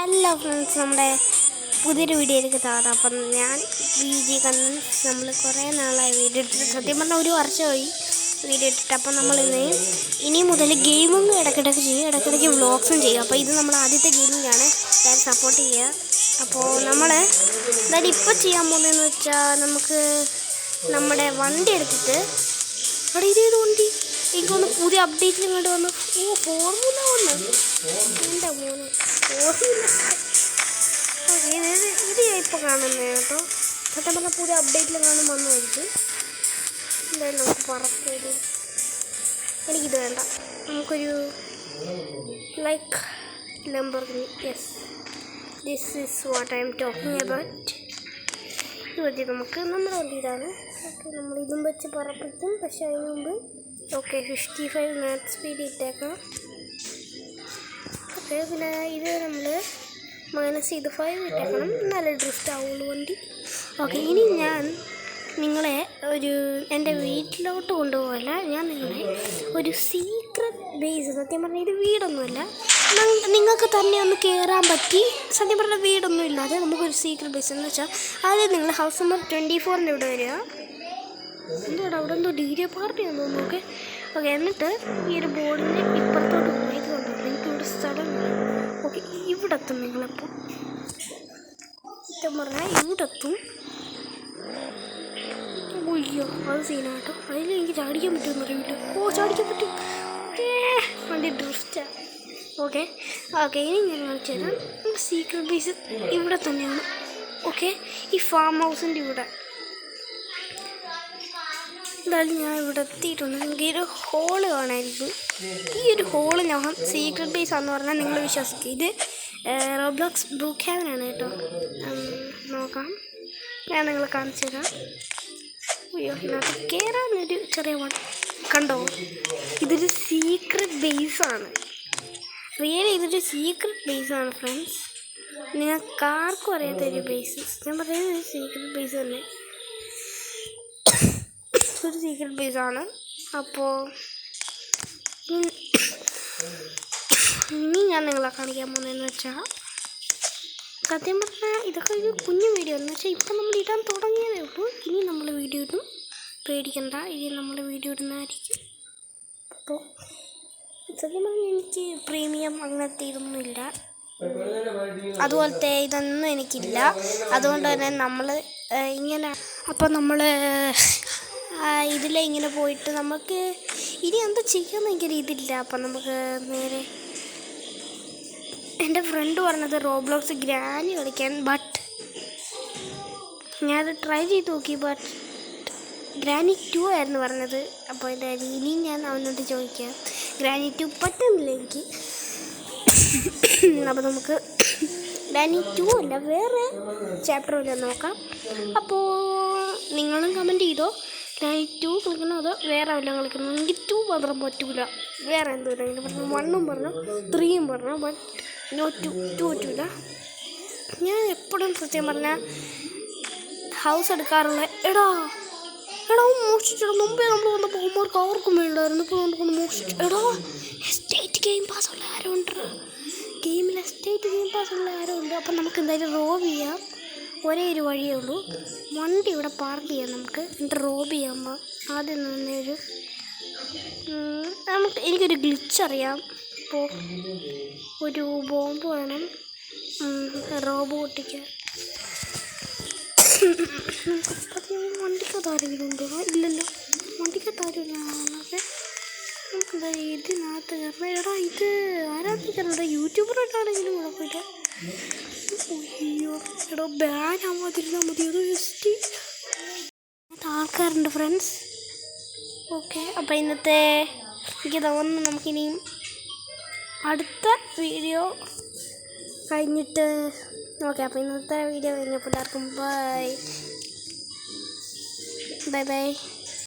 Hello friends, നമ്മുടെ പുതിയൊരു വീഡിയോയിലേക്ക് സ്വാഗതം. അപ്പം ഞാൻ VG കണ്ണൻ. നമ്മൾ കുറേ നാളായി വീഡിയോ ഇട്ടിട്ട്, സത്യം പറഞ്ഞാൽ ഒരു വർഷമായി വീഡിയോ ഇട്ടിട്ട്. അപ്പം നമ്മൾ ഇനി മുതൽ ഗെയിമിങ് ഇടയ്ക്കിടയ്ക്ക് ചെയ്യും, ഇടയ്ക്കിടയ്ക്ക് വ്ളോഗ്സും ചെയ്യും. അപ്പോൾ ഇത് നമ്മൾ ആദ്യത്തെ ഗെയിമിങ്ങാണ്, ഞാൻ സപ്പോർട്ട് ചെയ്യുക. അപ്പോൾ നമ്മൾ എന്തായാലും ഇപ്പോൾ ചെയ്യാൻ പോകുന്നതെന്ന് വെച്ചാൽ, നമുക്ക് നമ്മുടെ വണ്ടി എടുത്തിട്ട് അവിടെ ഇതേത് വണ്ടി എനിക്കൊന്ന് പുതിയ അപ്ഡേറ്റിൽ ഇങ്ങോട്ട് വന്നു. ഫോർമുല വന്നു എൻ്റെ മോനെ, ഫോർമുല. ഓക്കെ, ഇത് ഞാൻ ഇപ്പോൾ കാണുന്നത് കേട്ടോ. സത്യം പറഞ്ഞാൽ പുതിയ അപ്ഡേറ്റിൽ കാണും വന്നുമായിരിക്കും. എന്തായാലും നമുക്ക് പറക്കൊരു എനിക്കിത് വേണ്ട, നമുക്കൊരു like Lamborghini. Yes, this is what I am talking about. ഇത് മതി നമുക്ക്, നമ്മുടെ വണ്ടി ഇതാണ്. ഓക്കെ, നമ്മൾ ഇതും വെച്ച് പറപ്പിക്കും. പക്ഷെ അതിന് മുമ്പ് 55 മാക്സ് സ്പീഡ് ഇട്ടേക്കാം. ഓക്കെ, പിന്നെ ഇത് നമ്മൾ -5 ഇട്ടേക്കണം, നല്ല ഡ്രിഫ്റ്റ് ആവുള്ളൂ വണ്ടി. ഓക്കെ, ഇനി ഞാൻ നിങ്ങളെ എൻ്റെ വീട്ടിലോട്ട് കൊണ്ടുപോകല്ല, ഞാൻ നിങ്ങളെ ഒരു സീക്രട്ട് ബേസ്, സത്യം പറഞ്ഞാൽ ഇത് വീടൊന്നുമില്ല, നിങ്ങൾക്ക് തന്നെ ഒന്ന് കയറാൻ പറ്റി. സത്യം പറഞ്ഞാൽ വീടൊന്നും ഇല്ലാതെ നമുക്കൊരു സീക്രട്ട് ബേസ് എന്ന് വെച്ചാൽ, ആദ്യം നിങ്ങൾ ഹൗസ് നമ്പർ 24 ഇവിടെ വരിക. എന്തോടാ അവിടെ എന്തോ DJ പാർട്ടിയാണെന്ന് തോന്നുന്നു. ഓക്കെ, എന്നിട്ട് ഈ ഒരു ബോർഡിൻ്റെ ഇപ്പുറത്തോട്ട് പോയത് കൊണ്ടോ നിങ്ങൾക്ക് ഇവിടെ സ്ഥലം. ഓക്കെ, ഇവിടെ എത്തും നിങ്ങളെപ്പോൾ സത്യം പറഞ്ഞാൽ ഇവിടെ എത്തും. അയ്യോ, അത് സീനാട്ടോ. അതിൽ എനിക്ക് ചാടിക്കാൻ പറ്റുമെന്ന് അറിയില്ല. ചാടിക്കാൻ പറ്റും. വണ്ടി ഡ്രിഫ്റ്റാണ്. ഓക്കെ, ഇനി ഞാൻ കാണിച്ചു തരാം. നമ്മുടെ സീക്രട്ട് ബേസ് ഇവിടെ തന്നെയാണ്. ഓക്കെ, ഈ ഫാം ഹൗസിൻ്റെ ഇവിടെ. എന്തായാലും ഞാൻ ഇവിടെ എത്തിയിട്ടുണ്ട്. നിങ്ങൾക്ക് ഈ ഒരു ഹോള് കാണാമായിരിക്കും. ഈ ഒരു ഹോള് ഞാൻ സീക്രട്ട് ബേസ് ആണെന്ന് പറഞ്ഞാൽ നിങ്ങൾ വിശ്വസിക്കും. ഇത് റോബ്ലോക്സ് ബ്രൂക്ക്ഹാവനാണ് കേട്ടോ. നോക്കാം, ഞാൻ നിങ്ങളെ കാണിച്ചു തരാം. അയ്യോ, ഇതിനകത്ത് കയറാനൊരു ചെറിയ കണ്ടോ, ഇതൊരു സീക്രട്ട് ബേസാണ്. റിയലി ഇതൊരു സീക്രട്ട് ബേസാണ് ഫ്രണ്ട്സ്. നിങ്ങൾക്ക് ആർക്കും അറിയാത്തൊരു ബേസ്. ഞാൻ പറയുന്നത് ഒരു സീക്രട്ട് ബേസ് തന്നെ, ഒരു സീക്രട്ട് ബേസാണ്. അപ്പോൾ ഇനി ഞാൻ നിങ്ങളെ കാണിക്കാൻ പോകുന്നതെന്ന് വെച്ചാൽ, സത്യം പറഞ്ഞാൽ ഇതൊക്കെ ഒരു കുഞ്ഞു വീഡിയോ എന്ന് വെച്ചാൽ ഇപ്പം നമ്മൾ ഇടാൻ തുടങ്ങിയതേ ഉള്ളൂ. ഇനി നമ്മൾ വീഡിയോ ഇടും, പേടിക്കണ്ട, ഇനി നമ്മൾ വീഡിയോ ഇടുന്നതായിരിക്കും. അപ്പോൾ സത്യം പറഞ്ഞാൽ എനിക്ക് പ്രീമിയം അങ്ങനത്തെ ഇതൊന്നുമില്ല, അതുപോലത്തെ ഇതൊന്നും എനിക്കില്ല. അതുകൊണ്ട് തന്നെ നമ്മൾ ഇങ്ങനെ, അപ്പോൾ നമ്മൾ ഇതിലിങ്ങനെ പോയിട്ട് നമുക്ക് ഇനി എന്താ ചെയ്യാമെന്ന് എനിക്കൊരു ഇതില്ല. അപ്പം നമുക്ക് നേരെ എൻ്റെ ഫ്രണ്ട് പറഞ്ഞത് റോബ്ലോക്സ് ഗ്രാനി കളിക്കാൻ, ബട്ട് ഞാനത് ട്രൈ ചെയ്ത് നോക്കി, ബട്ട് ഗ്രാനി 2 ആയിരുന്നു പറഞ്ഞത്. അപ്പോൾ എന്തായാലും ഇനിയും ഞാൻ അവനോട് ചോദിക്കാം. ഗ്രാനി 2 പറ്റുന്നില്ല എനിക്ക്. അപ്പോൾ നമുക്ക് ഗ്രാനി 2 അല്ല, വേറെ ചാപ്റ്റർ വല്ല നോക്കാം. അപ്പോൾ നിങ്ങളും കമൻറ്റ് ചെയ്തോ, ഗ്രാനി 2 കളിക്കണോ അതോ വേറെ വല്ലതും കളിക്കണോ. എനിക്ക് 2 മാത്രം പറ്റൂല, വേറെ എന്തെങ്കിലും പറഞ്ഞു. 1 പറഞ്ഞു, 3 പറഞ്ഞു, ബട്ട് നോ 2 പറ്റൂല. ഞാൻ എപ്പോഴും സത്യം പറഞ്ഞാൽ ഹൗസ് എടുക്കാറുള്ള എടാ മോഷിച്ചിട. മുമ്പേ നമ്മൾ വന്ന പോകുമ്പോൾ ആർക്കും വേണ്ടായിരുന്നു, ഇപ്പോൾ നമുക്കൊന്ന് മോഷിച്ചു. എസ്റ്റേറ്റ് ഗെയിം പാസ് ഉള്ള ആരും ഉണ്ട്, ഗെയിമിൽ എസ്റ്റേറ്റ് ഗെയിം പാസ് ഉള്ള ആരും ഉണ്ട്. അപ്പം നമുക്ക് എന്തായാലും റോബ് ചെയ്യാം. ഒരേ ഒരു വഴിയേ ഉള്ളൂ, വണ്ടി ഇവിടെ പാർക്ക് ചെയ്യാം നമുക്ക്. എന്നിട്ട് റോബ് ചെയ്യുമ്പോൾ ആദ്യം തന്നെ എനിക്കൊരു ഗ്ലിച്ച് അറിയാം. അപ്പോൾ ഒരു ബോംബ് വേണം റോബ് പൊട്ടിക്കാൻ. വണ്ടിക്കകത്ത് ആരെങ്കിലും ഉണ്ടോ? ഇല്ലല്ലോ, വണ്ടിക്കകത്ത് ആരുമില്ല. നമുക്കെന്താ ഇതിനകത്ത് കയറണം. ഇത് ആരാധന കയറണം, യൂട്യൂബറായിട്ടാണെങ്കിലും കുഴപ്പമില്ല. അയ്യോ, ബാൻ ആവാതിരുന്നാൽ മതി. അത് ജസ്റ്റ് ആൾക്കാരുണ്ട് ഫ്രണ്ട്സ്. ഓക്കെ, അപ്പോൾ ഇന്നത്തെ എനിക്ക് തോന്നുന്നു നമുക്കിനിയും അടുത്ത വീഡിയോ കഴിഞ്ഞിട്ട്. ഓക്കെ, അപ്പോൾ ഇന്നത്തെ വീഡിയോ കഴിഞ്ഞപ്പോൾ എല്ലാവർക്കും ബൈ.